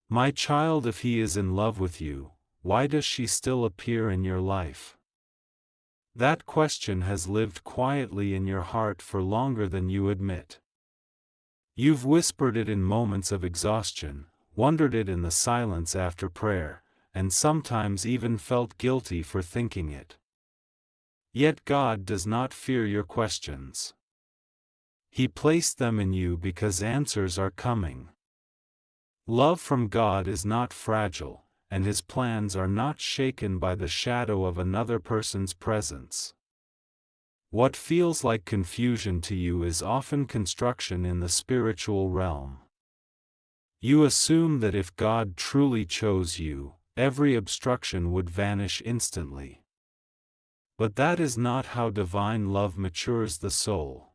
My child, if he is in love with you, why does she still appear in your life? That question has lived quietly in your heart for longer than you admit. You've whispered it in moments of exhaustion, wondered it in the silence after prayer, and sometimes even felt guilty for thinking it. Yet God does not fear your questions. He placed them in you because answers are coming. Love from God is not fragile, and His plans are not shaken by the shadow of another person's presence. What feels like confusion to you is often construction in the spiritual realm. You assume that if God truly chose you, every obstruction would vanish instantly. But that is not how divine love matures the soul.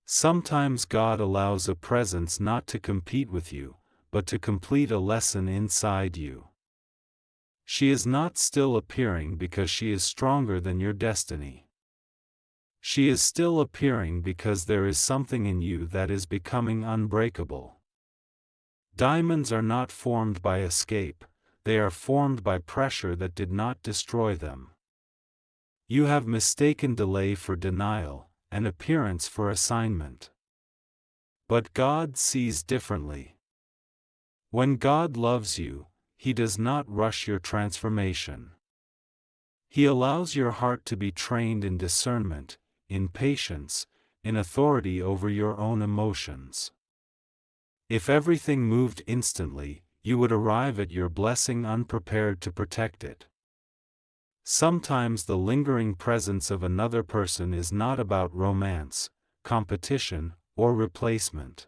Sometimes God allows a presence not to compete with you, but to complete a lesson inside you. She is not still appearing because she is stronger than your destiny. She is still appearing because there is something in you that is becoming unbreakable. Diamonds are not formed by escape, they are formed by pressure that did not destroy them. You have mistaken delay for denial, and appearance for assignment. But God sees differently. When God loves you, He does not rush your transformation. He allows your heart to be trained in discernment, in patience, in authority over your own emotions. If everything moved instantly, you would arrive at your blessing unprepared to protect it. Sometimes the lingering presence of another person is not about romance, competition, or replacement.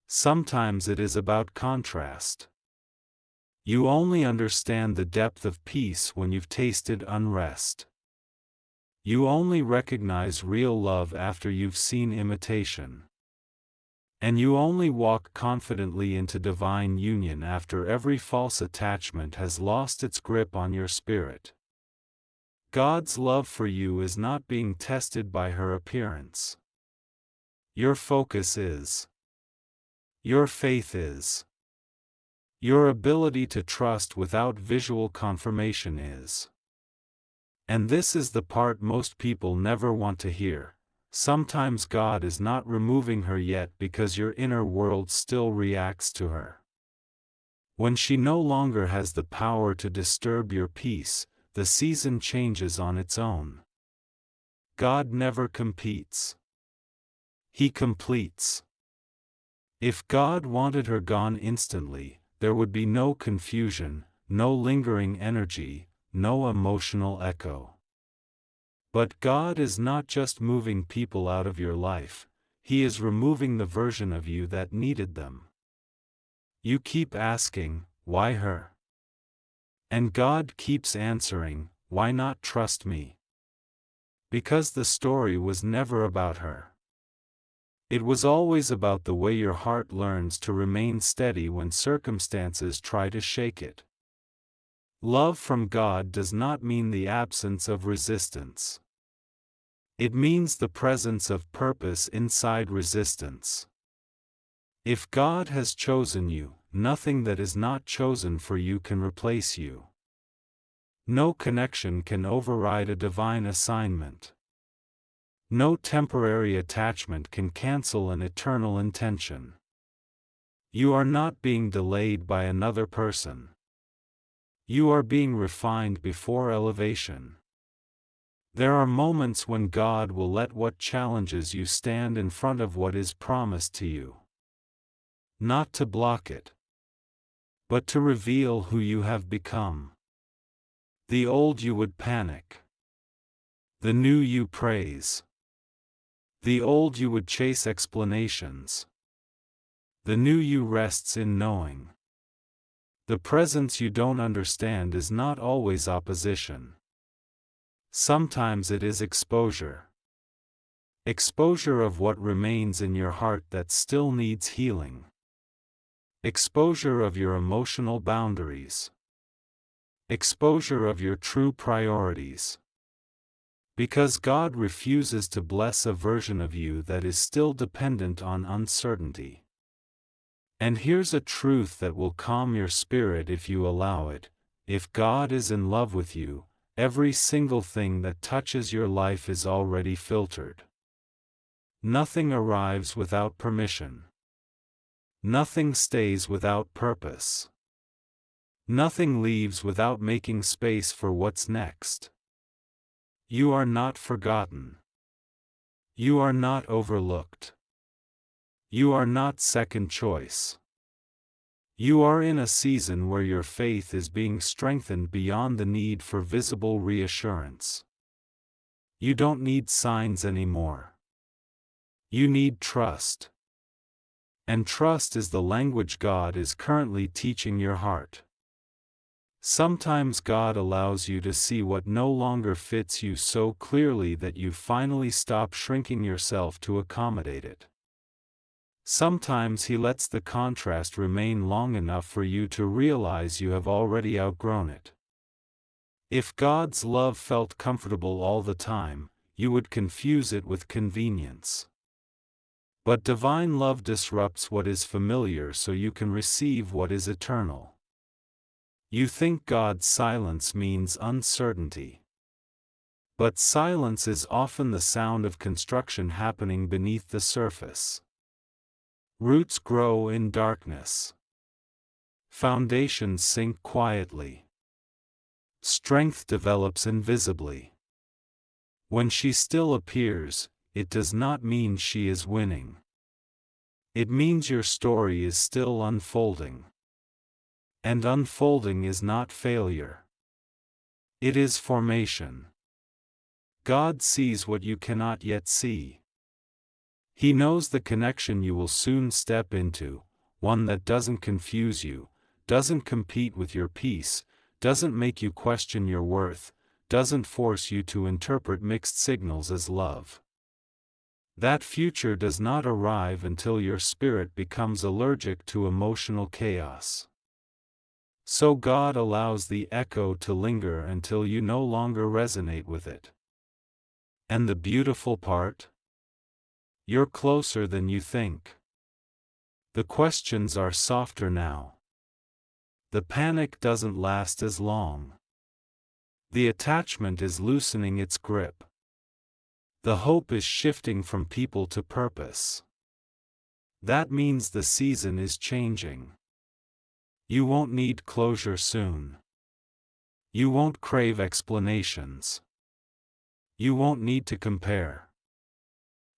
Sometimes it is about contrast. You only understand the depth of peace when you've tasted unrest. You only recognize real love after you've seen imitation. And you only walk confidently into divine union after every false attachment has lost its grip on your spirit. God's love for you is not being tested by her appearance. Your focus is. Your faith is. Your ability to trust without visual confirmation is. And this is the part most people never want to hear. Sometimes God is not removing her yet because your inner world still reacts to her. When she no longer has the power to disturb your peace, the season changes on its own. God never competes. He completes. If God wanted her gone instantly, there would be no confusion, no lingering energy, no emotional echo. But God is not just moving people out of your life, He is removing the version of you that needed them. You keep asking, why her? And God keeps answering, why not trust me? Because the story was never about her. It was always about the way your heart learns to remain steady when circumstances try to shake it. Love from God does not mean the absence of resistance. It means the presence of purpose inside resistance. If God has chosen you, nothing that is not chosen for you can replace you. No connection can override a divine assignment. No temporary attachment can cancel an eternal intention. You are not being delayed by another person. You are being refined before elevation. There are moments when God will let what challenges you stand in front of what is promised to you. Not to block it, but to reveal who you have become. The old you would panic. The new you praise. The old you would chase explanations. The new you rests in knowing. The presence you don't understand is not always opposition. Sometimes it is exposure. Exposure of what remains in your heart that still needs healing. Exposure of your emotional boundaries. Exposure of your true priorities. Because God refuses to bless a version of you that is still dependent on uncertainty. And here's a truth that will calm your spirit if you allow it: if God is in love with you, every single thing that touches your life is already filtered. Nothing arrives without permission. Nothing stays without purpose. Nothing leaves without making space for what's next. You are not forgotten. You are not overlooked. You are not second choice. You are in a season where your faith is being strengthened beyond the need for visible reassurance. You don't need signs anymore. You need trust. And trust is the language God is currently teaching your heart. Sometimes God allows you to see what no longer fits you so clearly that you finally stop shrinking yourself to accommodate it. Sometimes He lets the contrast remain long enough for you to realize you have already outgrown it. If God's love felt comfortable all the time, you would confuse it with convenience. But divine love disrupts what is familiar so you can receive what is eternal. You think God's silence means uncertainty. But silence is often the sound of construction happening beneath the surface. Roots grow in darkness. Foundations sink quietly. Strength develops invisibly. When she still appears, it does not mean she is winning. It means your story is still unfolding. And unfolding is not failure. It is formation. God sees what you cannot yet see. He knows the connection you will soon step into, one that doesn't confuse you, doesn't compete with your peace, doesn't make you question your worth, doesn't force you to interpret mixed signals as love. That future does not arrive until your spirit becomes allergic to emotional chaos. So God allows the echo to linger until you no longer resonate with it. And the beautiful part? You're closer than you think. The questions are softer now. The panic doesn't last as long. The attachment is loosening its grip. The hope is shifting from people to purpose. That means the season is changing. You won't need closure soon. You won't crave explanations. You won't need to compare.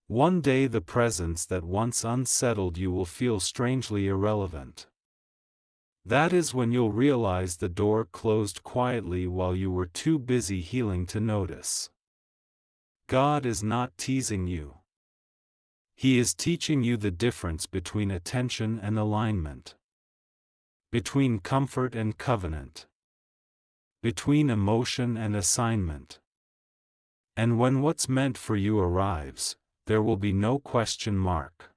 One day the presence that once unsettled you will feel strangely irrelevant. That is when you'll realize the door closed quietly while you were too busy healing to notice. God is not teasing you. He is teaching you the difference between attention and alignment. Between comfort and covenant. Between emotion and assignment. And when what's meant for you arrives, there will be no question mark.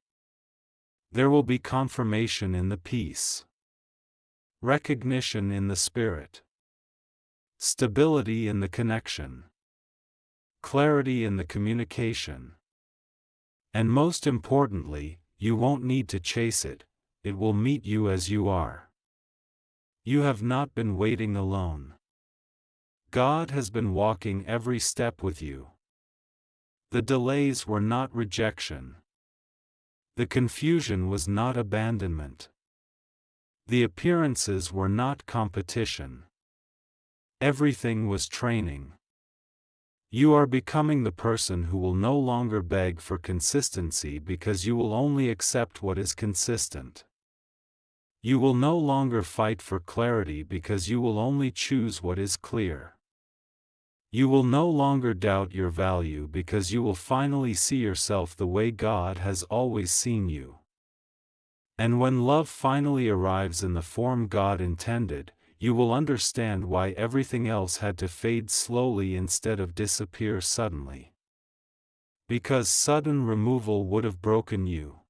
There will be confirmation in the peace. Recognition in the spirit. Stability in the connection. Clarity in the communication. And most importantly, you won't need to chase it, it will meet you as you are. You have not been waiting alone. God has been walking every step with you. The delays were not rejection. The confusion was not abandonment. The appearances were not competition. Everything was training. You are becoming the person who will no longer beg for consistency because you will only accept what is consistent. You will no longer fight for clarity because you will only choose what is clear. You will no longer doubt your value because you will finally see yourself the way God has always seen you. And when love finally arrives in the form God intended, you will understand why everything else had to fade slowly instead of disappear suddenly. Because sudden removal would have broken you.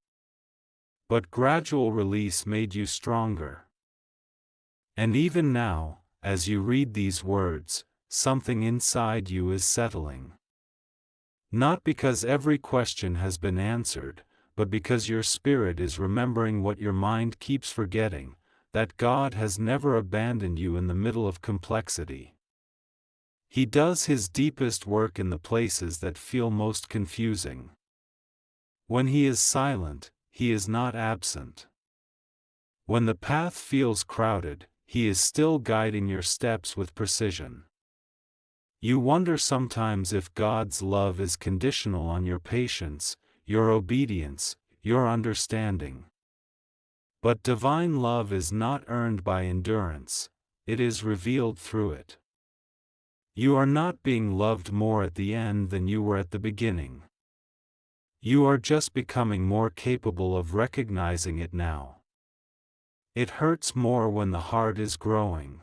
But gradual release made you stronger. And even now, as you read these words, something inside you is settling. Not because every question has been answered, but because your spirit is remembering what your mind keeps forgetting, that God has never abandoned you in the middle of complexity. He does His deepest work in the places that feel most confusing. When He is silent, He is not absent. When the path feels crowded, He is still guiding your steps with precision. You wonder sometimes if God's love is conditional on your patience, your obedience, your understanding. But divine love is not earned by endurance, it is revealed through it. You are not being loved more at the end than you were at the beginning. You are just becoming more capable of recognizing it now. It hurts more when the heart is growing.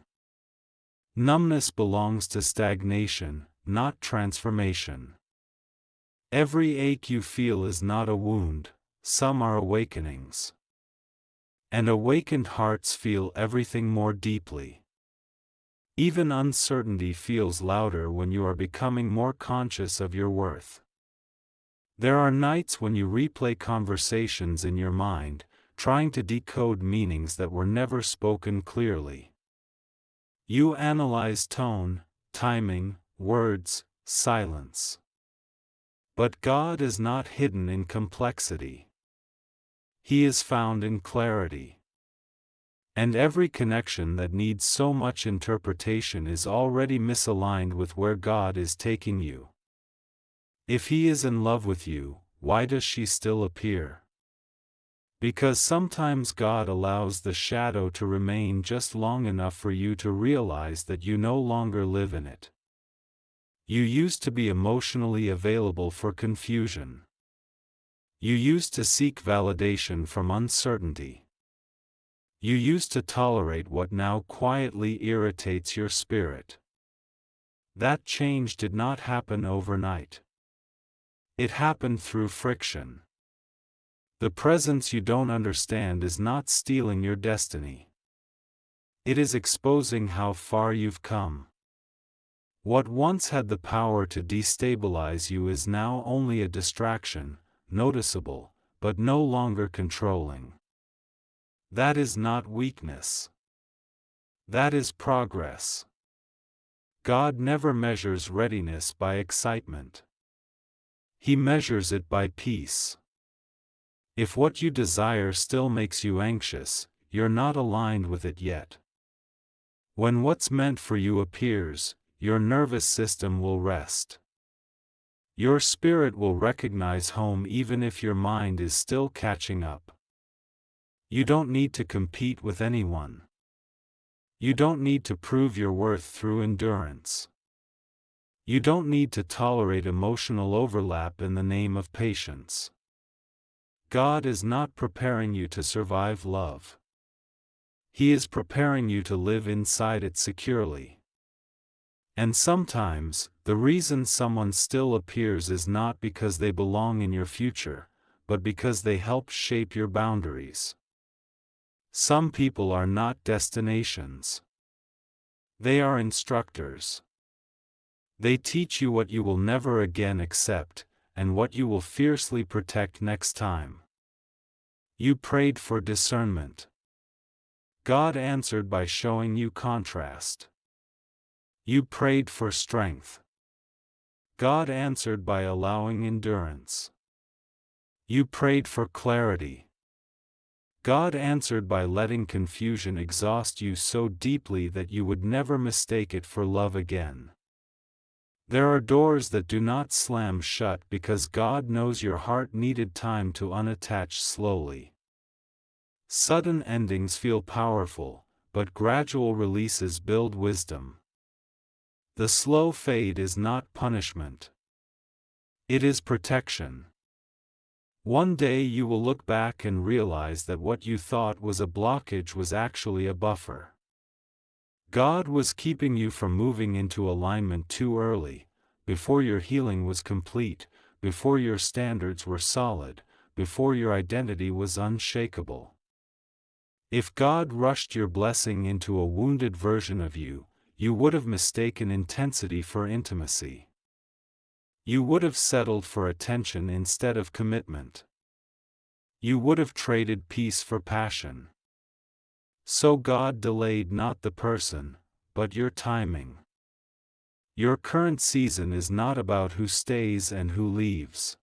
Numbness belongs to stagnation, not transformation. Every ache you feel is not a wound, some are awakenings. And awakened hearts feel everything more deeply. Even uncertainty feels louder when you are becoming more conscious of your worth. There are nights when you replay conversations in your mind, trying to decode meanings that were never spoken clearly. You analyze tone, timing, words, silence. But God is not hidden in complexity. He is found in clarity. And every connection that needs so much interpretation is already misaligned with where God is taking you. If He is in love with you, why does she still appear? Because sometimes God allows the shadow to remain just long enough for you to realize that you no longer live in it. You used to be emotionally available for confusion. You used to seek validation from uncertainty. You used to tolerate what now quietly irritates your spirit. That change did not happen overnight. It happened through friction. The presence you don't understand is not stealing your destiny. It is exposing how far you've come. What once had the power to destabilize you is now only a distraction, noticeable, but no longer controlling. That is not weakness. That is progress. God never measures readiness by excitement. He measures it by peace. If what you desire still makes you anxious, you're not aligned with it yet. When what's meant for you appears, your nervous system will rest. Your spirit will recognize home even if your mind is still catching up. You don't need to compete with anyone. You don't need to prove your worth through endurance. You don't need to tolerate emotional overlap in the name of patience. God is not preparing you to survive love. He is preparing you to live inside it securely. And sometimes, the reason someone still appears is not because they belong in your future, but because they help shape your boundaries. Some people are not destinations. They are instructors. They teach you what you will never again accept, and what you will fiercely protect next time. You prayed for discernment. God answered by showing you contrast. You prayed for strength. God answered by allowing endurance. You prayed for clarity. God answered by letting confusion exhaust you so deeply that you would never mistake it for love again. There are doors that do not slam shut because God knows your heart needed time to unattach slowly. Sudden endings feel powerful, but gradual releases build wisdom. The slow fade is not punishment. It is protection. One day you will look back and realize that what you thought was a blockage was actually a buffer. God was keeping you from moving into alignment too early, before your healing was complete, before your standards were solid, before your identity was unshakable. If God rushed your blessing into a wounded version of you, you would have mistaken intensity for intimacy. You would have settled for attention instead of commitment. You would have traded peace for passion. So God delayed not the person, but your timing. Your current season is not about who stays and who leaves.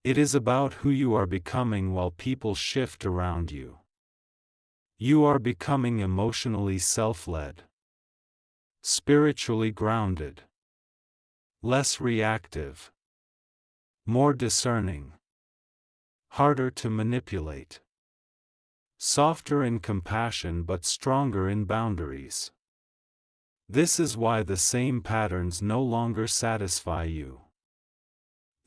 It is about who you are becoming while people shift around you. You are becoming emotionally self-led, spiritually grounded, less reactive, more discerning, harder to manipulate, softer in compassion but stronger in boundaries. This is why the same patterns no longer satisfy you.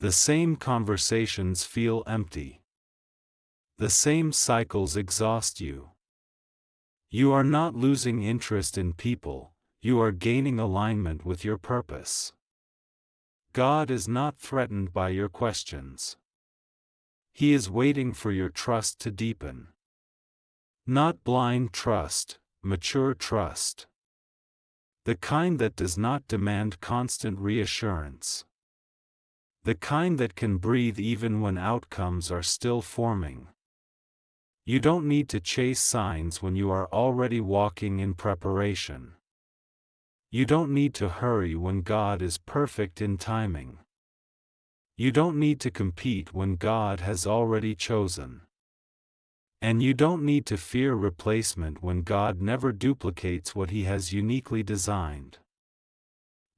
The same conversations feel empty. The same cycles exhaust you. You are not losing interest in people, you are gaining alignment with your purpose. God is not threatened by your questions. He is waiting for your trust to deepen. Not blind trust, mature trust. The kind that does not demand constant reassurance. The kind that can breathe even when outcomes are still forming. You don't need to chase signs when you are already walking in preparation. You don't need to hurry when God is perfect in timing. You don't need to compete when God has already chosen. And you don't need to fear replacement when God never duplicates what He has uniquely designed.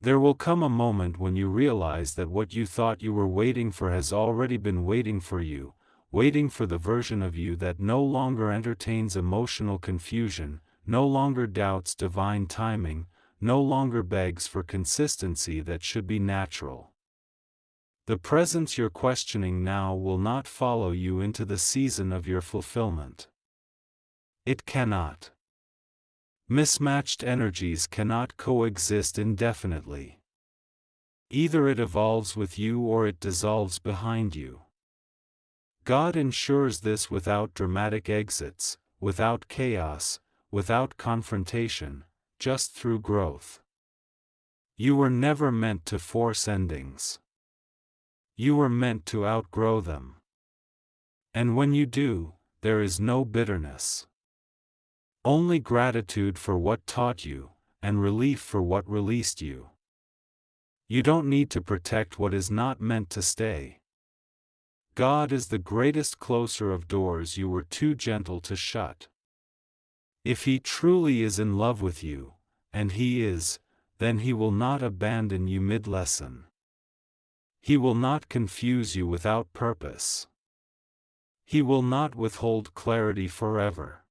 There will come a moment when you realize that what you thought you were waiting for has already been waiting for you, waiting for the version of you that no longer entertains emotional confusion, no longer doubts divine timing, no longer begs for consistency that should be natural. The presence you're questioning now will not follow you into the season of your fulfillment. It cannot. Mismatched energies cannot coexist indefinitely. Either it evolves with you or it dissolves behind you. God ensures this without dramatic exits, without chaos, without confrontation, just through growth. You were never meant to force endings. You were meant to outgrow them. And when you do, there is no bitterness. Only gratitude for what taught you, and relief for what released you. You don't need to protect what is not meant to stay. God is the greatest closer of doors you were too gentle to shut. If He truly is in love with you, and He is, then He will not abandon you mid-lesson. He will not confuse you without purpose. He will not withhold clarity forever.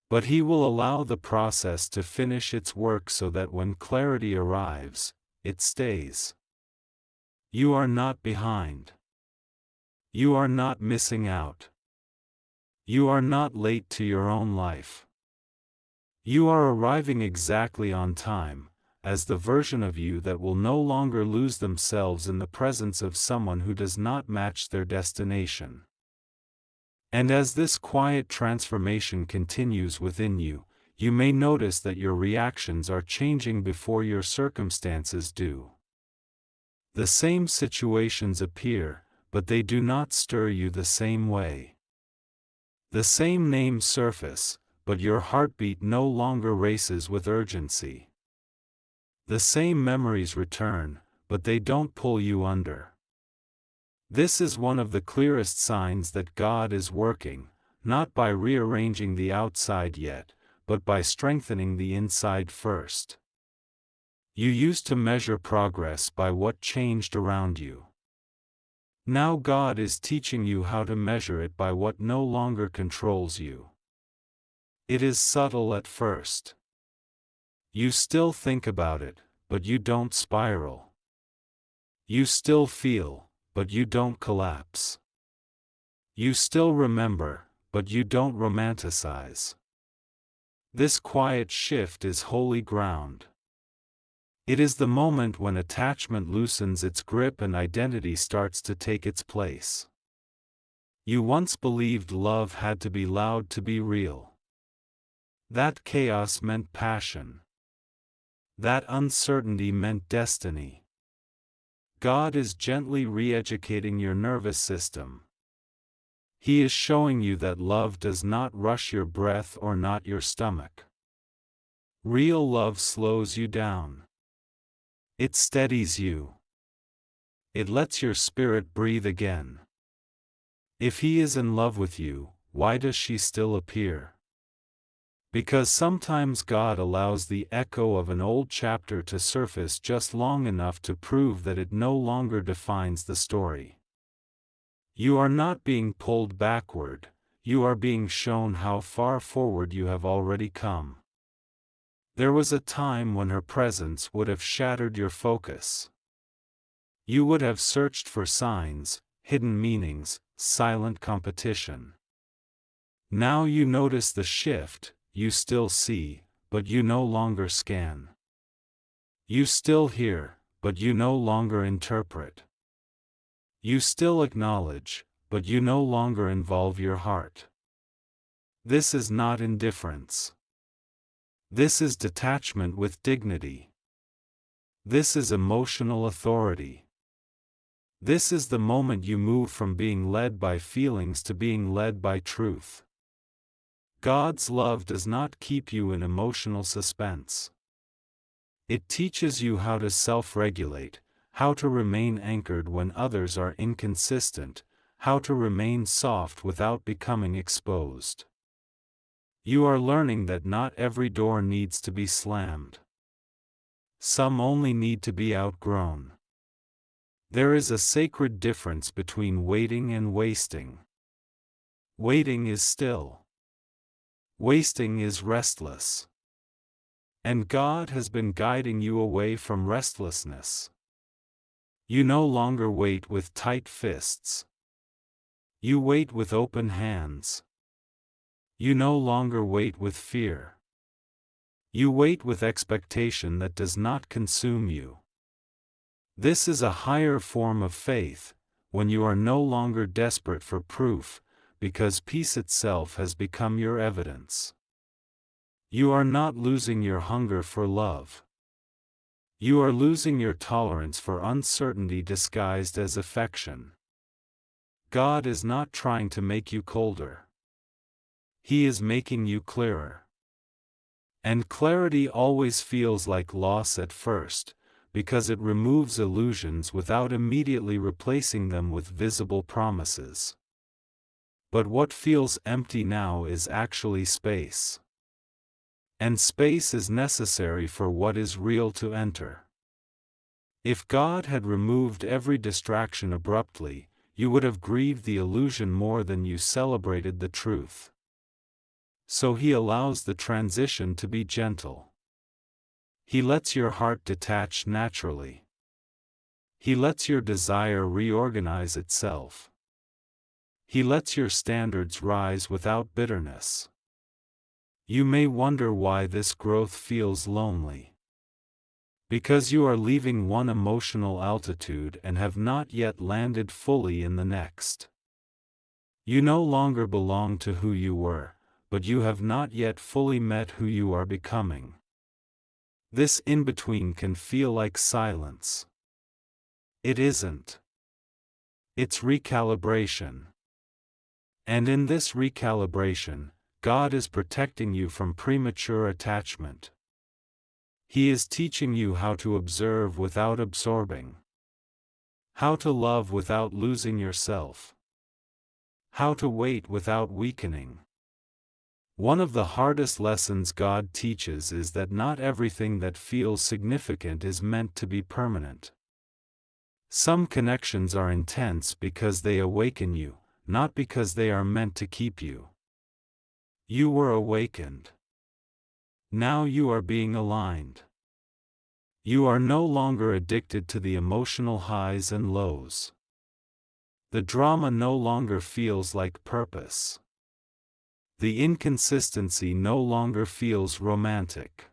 But He will allow the process to finish its work so that when clarity arrives, it stays. You are not behind. You are not missing out. You are not late to your own life. You are arriving exactly on time, as the version of you that will no longer lose themselves in the presence of someone who does not match their destination. And as this quiet transformation continues within you, you may notice that your reactions are changing before your circumstances do. The same situations appear, but they do not stir you the same way. The same names surface, but your heartbeat no longer races with urgency. The same memories return, but they don't pull you under. This is one of the clearest signs that God is working, not by rearranging the outside yet, but by strengthening the inside first. You used to measure progress by what changed around you. Now God is teaching you how to measure it by what no longer controls you. It is subtle at first. You still think about it, but you don't spiral. You still feel, but you don't collapse. You still remember, but you don't romanticize. This quiet shift is holy ground. It is the moment when attachment loosens its grip and identity starts to take its place. You once believed love had to be loud to be real. That chaos meant passion. That uncertainty meant destiny. God is gently re-educating your nervous system. He is showing you that love does not rush your breath or not your stomach. Real love slows you down. It steadies you. It lets your spirit breathe again. If he is in love with you, why does she still appear? Because sometimes God allows the echo of an old chapter to surface just long enough to prove that it no longer defines the story. You are not being pulled backward, you are being shown how far forward you have already come. There was a time when her presence would have shattered your focus. You would have searched for signs, hidden meanings, silent competition. Now you notice the shift, you still see, but you no longer scan. You still hear, but you no longer interpret. You still acknowledge, but you no longer involve your heart. This is not indifference. This is detachment with dignity. This is emotional authority. This is the moment you move from being led by feelings to being led by truth. God's love does not keep you in emotional suspense. It teaches you how to self-regulate, how to remain anchored when others are inconsistent, how to remain soft without becoming exposed. You are learning that not every door needs to be slammed. Some only need to be outgrown. There is a sacred difference between waiting and wasting. Waiting is still. Wasting is restless. And God has been guiding you away from restlessness. You no longer wait with tight fists. You wait with open hands. You no longer wait with fear. You wait with expectation that does not consume you. This is a higher form of faith, when you are no longer desperate for proof, because peace itself has become your evidence. You are not losing your hunger for love. You are losing your tolerance for uncertainty disguised as affection. God is not trying to make you colder. He is making you clearer. And clarity always feels like loss at first, because it removes illusions without immediately replacing them with visible promises. But what feels empty now is actually space. And space is necessary for what is real to enter. If God had removed every distraction abruptly, you would have grieved the illusion more than you celebrated the truth. So He allows the transition to be gentle. He lets your heart detach naturally. He lets your desire reorganize itself. He lets your standards rise without bitterness. You may wonder why this growth feels lonely. Because you are leaving one emotional altitude and have not yet landed fully in the next. You no longer belong to who you were, but you have not yet fully met who you are becoming. This in-between can feel like silence. It isn't. It's recalibration. And in this recalibration, God is protecting you from premature attachment. He is teaching you how to observe without absorbing. How to love without losing yourself. How to wait without weakening. One of the hardest lessons God teaches is that not everything that feels significant is meant to be permanent. Some connections are intense because they awaken you, not because they are meant to keep you. You were awakened. Now you are being aligned. You are no longer addicted to the emotional highs and lows. The drama no longer feels like purpose. The inconsistency no longer feels romantic.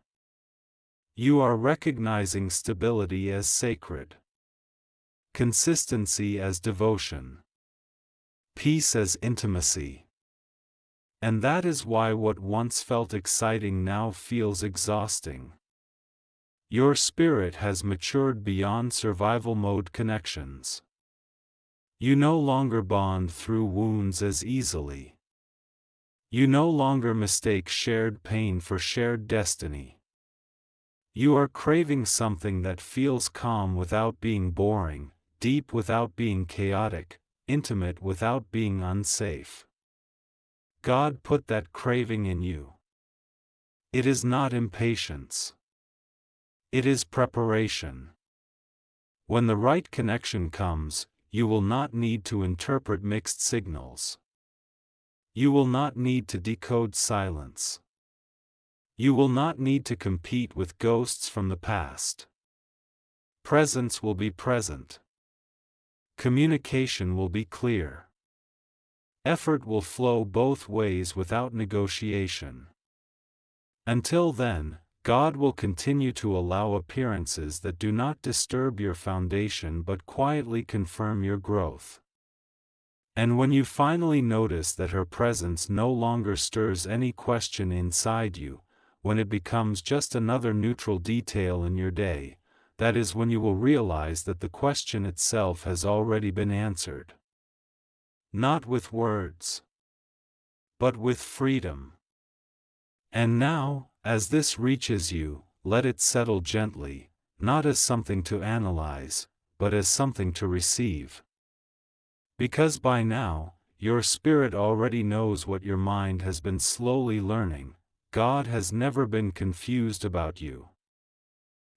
You are recognizing stability as sacred. Consistency as devotion. Peace as intimacy. And that is why what once felt exciting now feels exhausting. Your spirit has matured beyond survival mode connections. You no longer bond through wounds as easily. You no longer mistake shared pain for shared destiny. You are craving something that feels calm without being boring, deep without being chaotic, intimate without being unsafe. God put that craving in you. It is not impatience. It is preparation. When the right connection comes, you will not need to interpret mixed signals. You will not need to decode silence. You will not need to compete with ghosts from the past. Presence will be present. Communication will be clear. Effort will flow both ways without negotiation. Until then, God will continue to allow appearances that do not disturb your foundation but quietly confirm your growth. And when you finally notice that her presence no longer stirs any question inside you, when it becomes just another neutral detail in your day, that is when you will realize that the question itself has already been answered. Not with words, but with freedom. And now, as this reaches you, let it settle gently, not as something to analyze, but as something to receive. Because by now, your spirit already knows what your mind has been slowly learning: God has never been confused about you.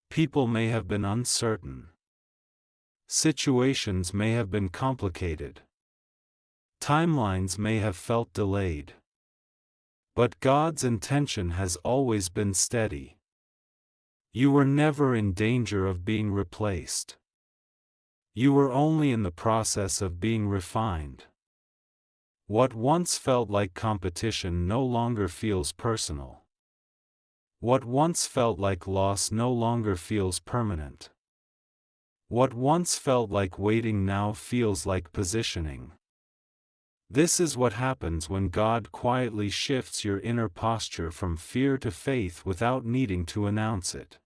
People may have been uncertain. Situations may have been complicated. Timelines may have felt delayed. But God's intention has always been steady. You were never in danger of being replaced. You were only in the process of being refined. What once felt like competition no longer feels personal. What once felt like loss no longer feels permanent. What once felt like waiting now feels like positioning. This is what happens when God quietly shifts your inner posture from fear to faith without needing to announce it.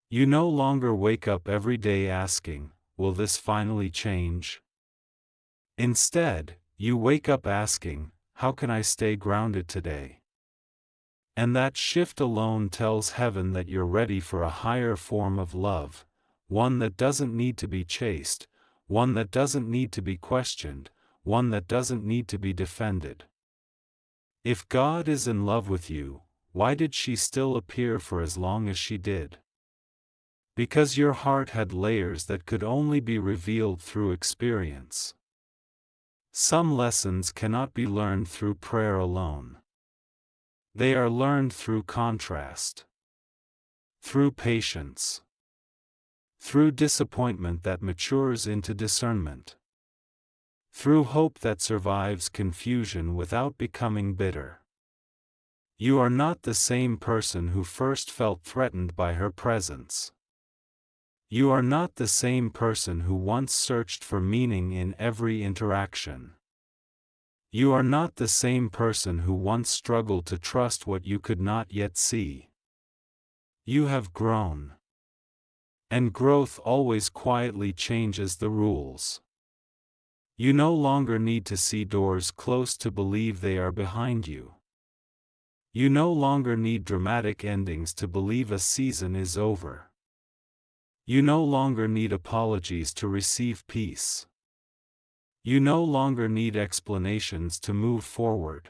You no longer wake up every day asking, "Will this finally change?" Instead, you wake up asking, "How can I stay grounded today?" And that shift alone tells heaven that you're ready for a higher form of love, one that doesn't need to be chased, one that doesn't need to be questioned, one that doesn't need to be defended. If God is in love with you, why did she still appear for as long as she did? Because your heart had layers that could only be revealed through experience. Some lessons cannot be learned through prayer alone. They are learned through contrast, through patience, through disappointment that matures into discernment, through hope that survives confusion without becoming bitter. You are not the same person who first felt threatened by her presence. You are not the same person who once searched for meaning in every interaction. You are not the same person who once struggled to trust what you could not yet see. You have grown. And growth always quietly changes the rules. You no longer need to see doors close to believe they are behind you. You no longer need dramatic endings to believe a season is over. You no longer need apologies to receive peace. You no longer need explanations to move forward.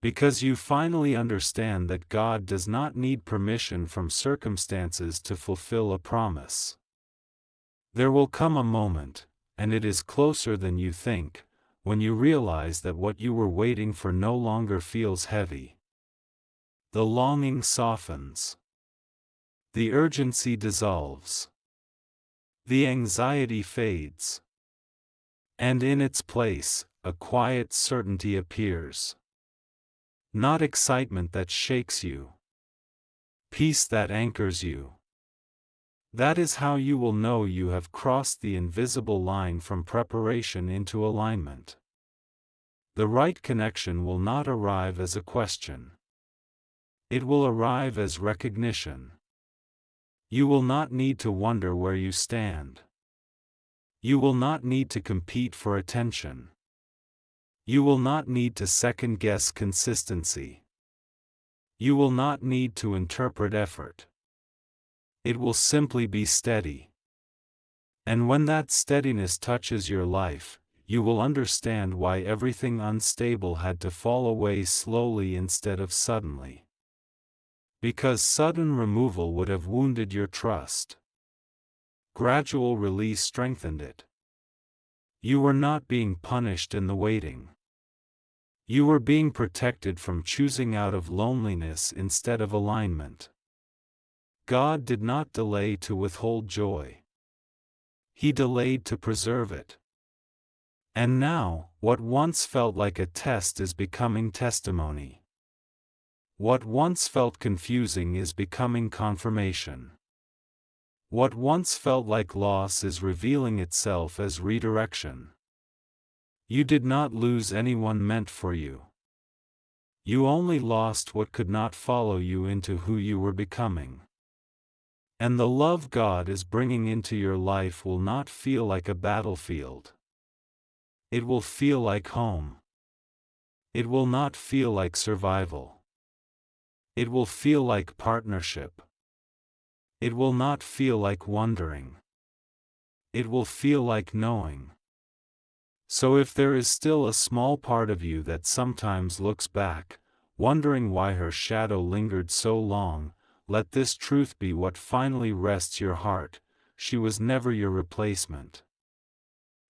Because you finally understand that God does not need permission from circumstances to fulfill a promise. There will come a moment, and it is closer than you think, when you realize that what you were waiting for no longer feels heavy. The longing softens. The urgency dissolves. The anxiety fades. And in its place, a quiet certainty appears. Not excitement that shakes you. Peace that anchors you. That is how you will know you have crossed the invisible line from preparation into alignment. The right connection will not arrive as a question. It will arrive as recognition. You will not need to wonder where you stand. You will not need to compete for attention. You will not need to second-guess consistency. You will not need to interpret effort. It will simply be steady. And when that steadiness touches your life, you will understand why everything unstable had to fall away slowly instead of suddenly. Because sudden removal would have wounded your trust. Gradual release strengthened it. You were not being punished in the waiting. You were being protected from choosing out of loneliness instead of alignment. God did not delay to withhold joy. He delayed to preserve it. And now, what once felt like a test is becoming testimony. What once felt confusing is becoming confirmation. What once felt like loss is revealing itself as redirection. You did not lose anyone meant for you. You only lost what could not follow you into who you were becoming. And the love God is bringing into your life will not feel like a battlefield. It will feel like home. It will not feel like survival. It will feel like partnership. It will not feel like wondering. It will feel like knowing. So if there is still a small part of you that sometimes looks back, wondering why her shadow lingered so long, let this truth be what finally rests your heart: she was never your replacement.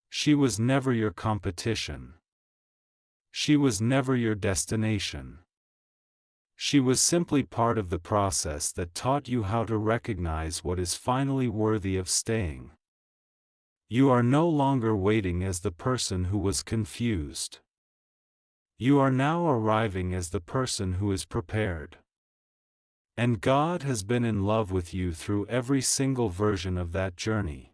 She was never your competition. She was never your destination. She was simply part of the process that taught you how to recognize what is finally worthy of staying. You are no longer waiting as the person who was confused. You are now arriving as the person who is prepared. And God has been in love with you through every single version of that journey.